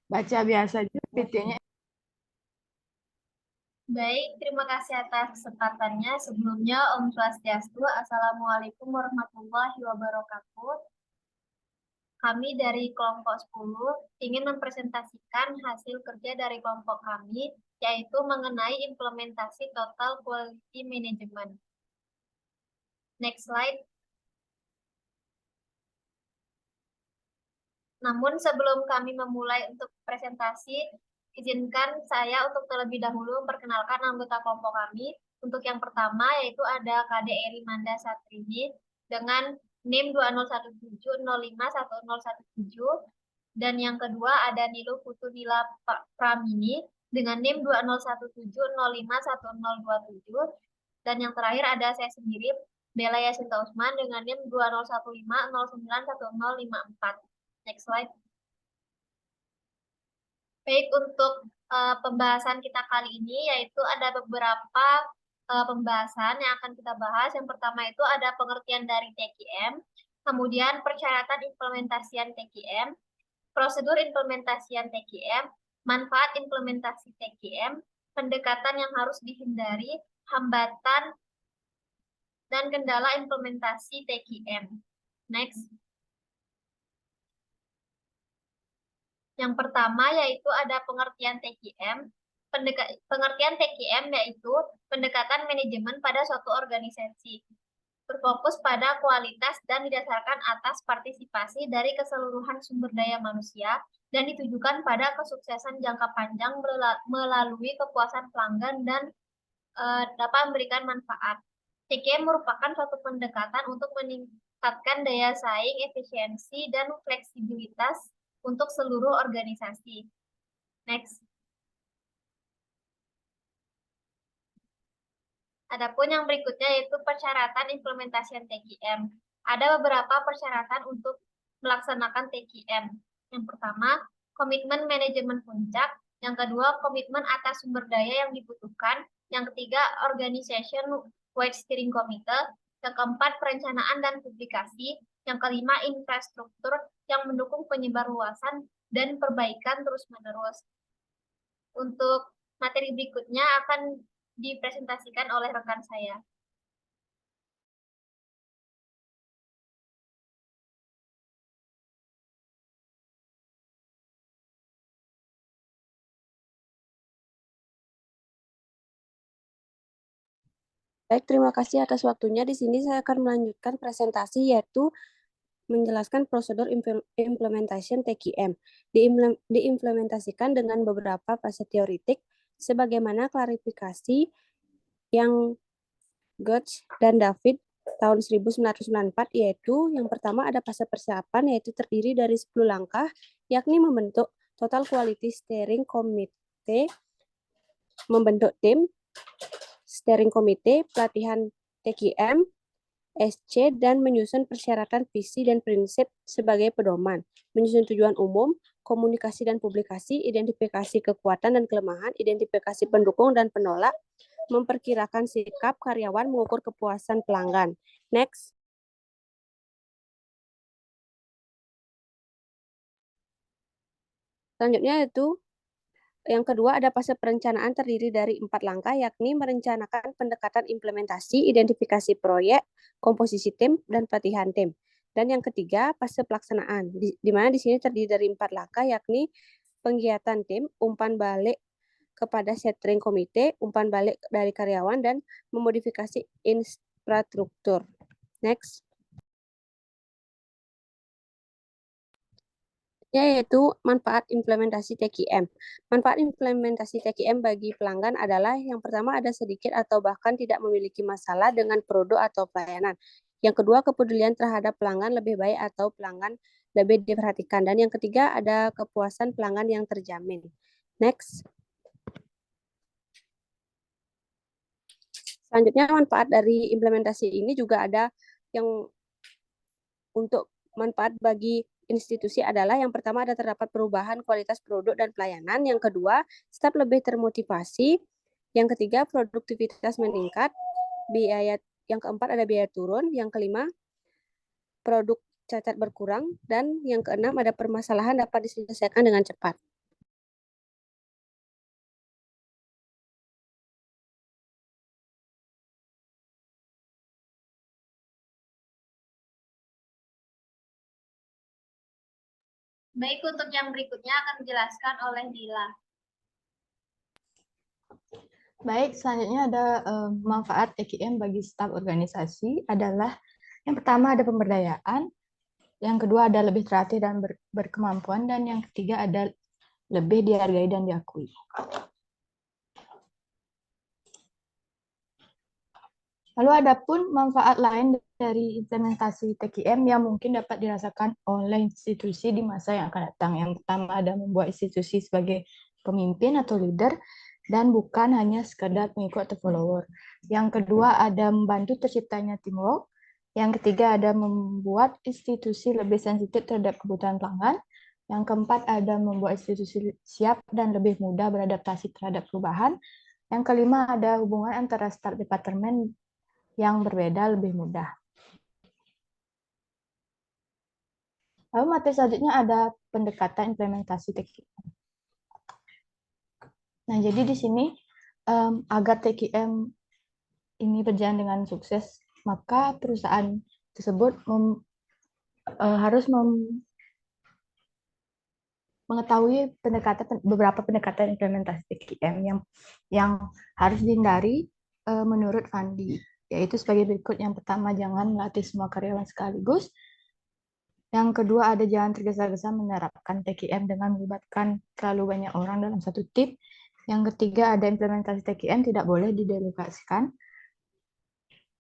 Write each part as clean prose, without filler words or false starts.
Baca biasa aja PT-nya. Baik, terima kasih atas kesempatannya. Sebelumnya, Om Swastiastu, Assalamualaikum warahmatullahi wabarakatuh. Kami dari kelompok 10 ingin mempresentasikan hasil kerja dari kelompok kami, yaitu mengenai implementasi Total Quality Management. Next slide. Namun sebelum kami memulai untuk presentasi, izinkan saya untuk terlebih dahulu memperkenalkan anggota kelompok kami. Untuk yang pertama yaitu ada KD Eri Manda Satrini dengan NIM 2017051017, dan yang kedua ada Nilu Putunila Pramini dengan NIM 2017051027, dan yang terakhir ada saya sendiri, Bella Yasinta Usman dengan NIM 2015091054. Next slide. Baik, untuk pembahasan kita kali ini yaitu ada beberapa pembahasan yang akan kita bahas. Yang pertama itu ada pengertian dari TQM, kemudian persyaratan implementasian TQM, prosedur implementasian TQM, manfaat implementasi TQM, pendekatan yang harus dihindari, hambatan, dan kendala implementasi TQM. Next. Yang pertama yaitu ada pengertian TQM. Pengertian TQM yaitu pendekatan manajemen pada suatu organisasi, berfokus pada kualitas dan didasarkan atas partisipasi dari keseluruhan sumber daya manusia dan ditujukan pada kesuksesan jangka panjang melalui kepuasan pelanggan dan dapat memberikan manfaat. TQM merupakan suatu pendekatan untuk meningkatkan daya saing, efisiensi, dan fleksibilitas untuk seluruh organisasi. Next. Adapun yang berikutnya yaitu persyaratan implementasian TQM. Ada beberapa persyaratan untuk melaksanakan TQM. Yang pertama, komitmen manajemen puncak. Yang kedua, komitmen atas sumber daya yang dibutuhkan. Yang ketiga, organization wide steering committee. Yang keempat, perencanaan dan publikasi. Yang kelima, infrastruktur yang mendukung penyebarluasan dan perbaikan terus-menerus. Untuk materi berikutnya akan dipresentasikan oleh rekan saya. Baik, terima kasih atas waktunya. Di sini saya akan melanjutkan presentasi yaitu menjelaskan prosedur implementation TQM. Diimplementasikan dengan beberapa fase teoritik sebagaimana klarifikasi yang Götz dan David tahun 1994, yaitu yang pertama ada fase persiapan yaitu terdiri dari 10 langkah, yakni membentuk Total Quality Steering Committee, membentuk tim steering committee, pelatihan TQM, SC, dan menyusun persyaratan visi dan prinsip sebagai pedoman, menyusun tujuan umum, komunikasi dan publikasi, identifikasi kekuatan dan kelemahan, identifikasi pendukung dan penolak, memperkirakan sikap karyawan, mengukur kepuasan pelanggan. Next. Selanjutnya itu yang kedua ada fase perencanaan terdiri dari 4 langkah, yakni merencanakan pendekatan implementasi, identifikasi proyek, komposisi tim, dan pelatihan tim. Dan yang ketiga, fase pelaksanaan, di mana di sini terdiri dari 4 langkah, yakni penggiatan tim, umpan balik kepada steering komite, umpan balik dari karyawan, dan memodifikasi infrastruktur. Next. Yaitu manfaat implementasi TQM. Manfaat implementasi TQM bagi pelanggan adalah yang pertama ada sedikit atau bahkan tidak memiliki masalah dengan produk atau pelayanan. Yang kedua, kepedulian terhadap pelanggan lebih baik atau pelanggan lebih diperhatikan. Dan yang ketiga, ada kepuasan pelanggan yang terjamin. Next. Selanjutnya, manfaat dari implementasi ini juga ada yang untuk manfaat bagi institusi adalah yang pertama ada terdapat perubahan kualitas produk dan pelayanan, yang kedua staf lebih termotivasi, yang ketiga produktivitas meningkat, biaya yang keempat ada biaya turun, yang kelima produk cacat berkurang, dan yang keenam ada permasalahan dapat diselesaikan dengan cepat. Baik, untuk yang berikutnya akan dijelaskan oleh Dila. Baik, selanjutnya ada manfaat TKM bagi staf organisasi adalah yang pertama ada pemberdayaan, yang kedua ada lebih terlatih dan berkemampuan, dan yang ketiga ada lebih dihargai dan diakui. Lalu ada pun manfaat lain dari implementasi TKM yang mungkin dapat dirasakan oleh institusi di masa yang akan datang. Yang pertama ada membuat institusi sebagai pemimpin atau leader dan bukan hanya sekedar pengikut atau follower. Yang kedua ada membantu terciptanya teamwork. Yang ketiga ada membuat institusi lebih sensitif terhadap kebutuhan pelanggan. Yang keempat ada membuat institusi siap dan lebih mudah beradaptasi terhadap perubahan. Yang kelima ada hubungan antara staf departemen yang berbeda lebih mudah. Lalu materi selanjutnya ada pendekatan implementasi TKM. Nah, jadi di sini agar TKM ini berjalan dengan sukses, maka perusahaan tersebut harus mengetahui beberapa pendekatan implementasi TKM yang harus dihindari menurut Fandi, yaitu sebagai berikut. Yang pertama, jangan melatih semua karyawan sekaligus. Yang kedua, ada jangan tergesa-gesa menerapkan TKM dengan melibatkan terlalu banyak orang dalam satu tim. Yang ketiga, ada implementasi TKM tidak boleh didelegasikan.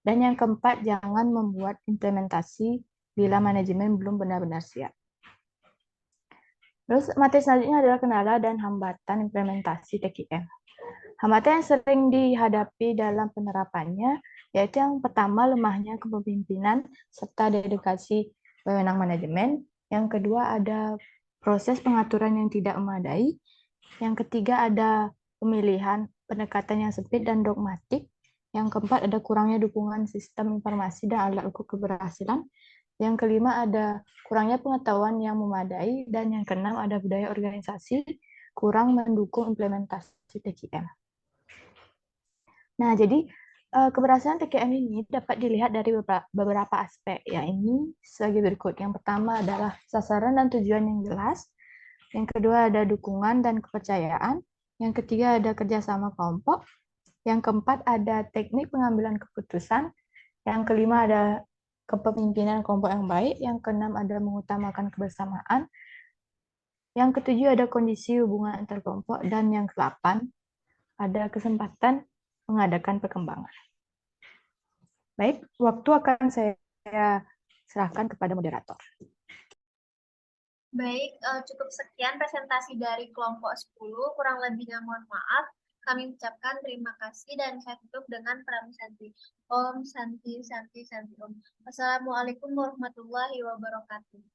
Dan yang keempat, jangan membuat implementasi bila manajemen belum benar-benar siap. Terus materi selanjutnya adalah kendala dan hambatan implementasi TKM. Hambatan yang sering dihadapi dalam penerapannya yaitu yang pertama, lemahnya kepemimpinan serta dedikasi wewenang manajemen. Yang kedua, ada proses pengaturan yang tidak memadai. Yang ketiga, ada pemilihan pendekatan yang sempit dan dogmatik. Yang keempat, ada kurangnya dukungan sistem informasi dan alat ukur keberhasilan. Yang kelima, ada kurangnya pengetahuan yang memadai. Dan yang keenam, ada budaya organisasi kurang mendukung implementasi TKM. Nah, jadi keberhasilan TKM ini dapat dilihat dari beberapa aspek, yaitu sebagai berikut. Yang pertama adalah sasaran dan tujuan yang jelas. Yang kedua ada dukungan dan kepercayaan. Yang ketiga ada kerjasama kelompok. Yang keempat ada teknik pengambilan keputusan. Yang kelima ada kepemimpinan kelompok yang baik. Yang keenam ada mengutamakan kebersamaan. Yang ketujuh ada kondisi hubungan antar kelompok. Dan yang kedelapan ada kesempatan mengadakan perkembangan. Baik, waktu akan saya serahkan kepada moderator. Baik, cukup sekian presentasi dari kelompok 10. Kurang lebihnya mohon maaf. Kami ucapkan terima kasih dan saya tutup dengan Pranam Santi. Om Santi Santi Santi Om. Wassalamualaikum warahmatullahi wabarakatuh.